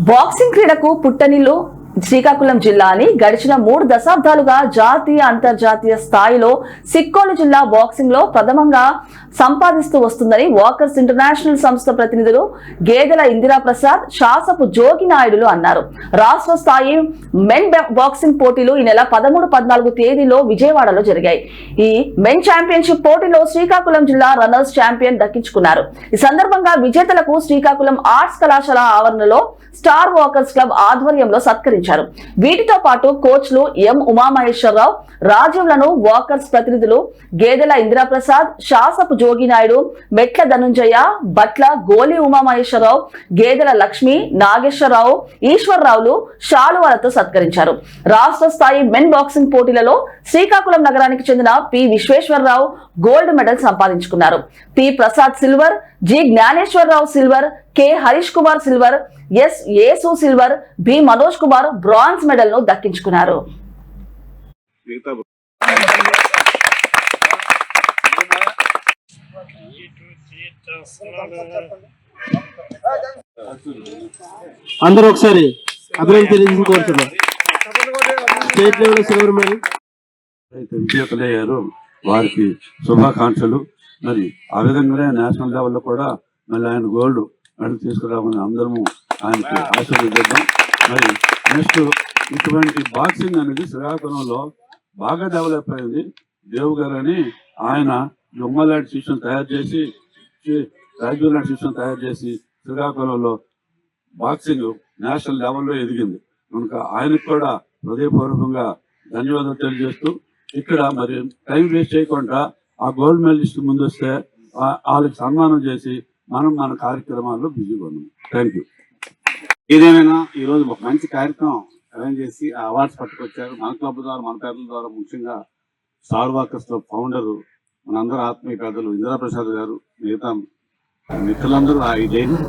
Boxing క్రీడకు పుట్టనిల్లు Srikakulam జిల్లా అని గడిచిన 3 దశాబ్దాలుగా జాతీయ అంతర్జాతీయ స్థాయిలో సిక్కోలు జిల్లా బాక్సింగ్ లో ప్రథమంగా సంపాదిస్తూ వస్తుందని వాకర్స్ ఇంటర్నేషనల్ సంస్థ ప్రతినిధులు గేదెల ఇందిరా ప్రసాద్, శాసపు జోగి నాయుడులు అన్నారు. రాష్ట్ర స్థాయి మెన్ బాక్సింగ్ పోటీలు ఈ నెల 13, 14 తేదీలో విజయవాడలో జరిగాయి. ఈ మెన్ ఛాంపియన్షిప్ పోటీలో శ్రీకాకుళం జిల్లా రన్నర్స్ ఛాంపియన్ దక్కించుకున్నారు. ఈ సందర్భంగా విజేతలకు శ్రీకాకుళం ఆర్ట్స్ కళాశాల ఆవరణలో స్టార్ వాకర్స్ క్లబ్ ఆధ్వర్యంలో సత్కరించారు. వీటితో పాటు కోచ్లు ఎం ఉమామహేశ్వరరావు, రాజీవ్లను వాకర్స్ ప్రతినిధులు గేదెల ఇందిరా ప్రసాద్, శాసపు జోగి నాయుడు, మెట్ల ధనుంజయ, బట్ల గోలి ఉమామహేశ్వరరావు, గేదెల లక్ష్మి, నాగేశ్వరరావు, ఈశ్వర్రావులు శాలువాలతో సత్కరించారు. రాష్ట్ర స్థాయి మెన్ బాక్సింగ్ పోటీలలో శ్రీకాకుళం నగరానికి చెందిన పి విశ్వేశ్వరరావు గోల్డ్ మెడల్ సంపాదించుకున్నారు. P Prasad silver, G Gnaneswararao silver, K Harish Kumar silver, S Yesu silver, B Manoj Kumar bronze medal ను దక్కించుకున్నారు. అందరూ ఒకసారి అభినందన తెలియజేసుకోవచ్చు. స్టేట్ లెవెల్ సిల్వర్ మెడల్ విజేతలయ్యారు, వారికి శుభాకాంక్షలు. మరి ఆ విధంగానే నేషనల్ లెవెల్లో కూడా మళ్ళీ ఆయన గోల్డ్ మెడల్ తీసుకురావాలని అందరము ఆయనకి ఆశీర్వదిద్దాం. మరి నెక్స్ట్ ఇటువంటి బాక్సింగ్ అనేది శ్రీకాకుళంలో బాగా డెవలప్ అయింది. దేవ్ గారు అని ఆయన ఉమ్మలాంటి శిక్షణ తయారు చేసి, రాజీవ్ లాంటి శిక్షణ తయారు చేసి శ్రీకాకుళంలో బాక్సింగ్ నేషనల్ లెవెల్లో ఎదిగింది కనుక ఆయనకు కూడా హృదయపూర్వకంగా ధన్యవాదాలు తెలియజేస్తూ, ఇక్కడ మరి టైం వేస్ట్ చేయకుండా ఆ గోల్డ్ మెడలిస్ట్ ముందు వస్తే వాళ్ళకి సన్మానం చేసి మనం మన కార్యక్రమాల్లో బిజీగా ఉన్నాం. Thank you. ఏదేమైనా ఈరోజు ఒక మంచి కార్యక్రమం అరేంజ్ చేసి ఆ అవార్డ్స్ పట్టుకొచ్చారు. మన క్లబ్ ద్వారా, మన పేర్ల ద్వారా, ముఖ్యంగా స్టార్ వాకర్స్ క్లబ్ ఫౌండర్ మనందరూ ఆత్మీయ పెద్దలు ఇందిరా ప్రసాద్ గారు, మిగతా మిత్రులందరూ ఈ డే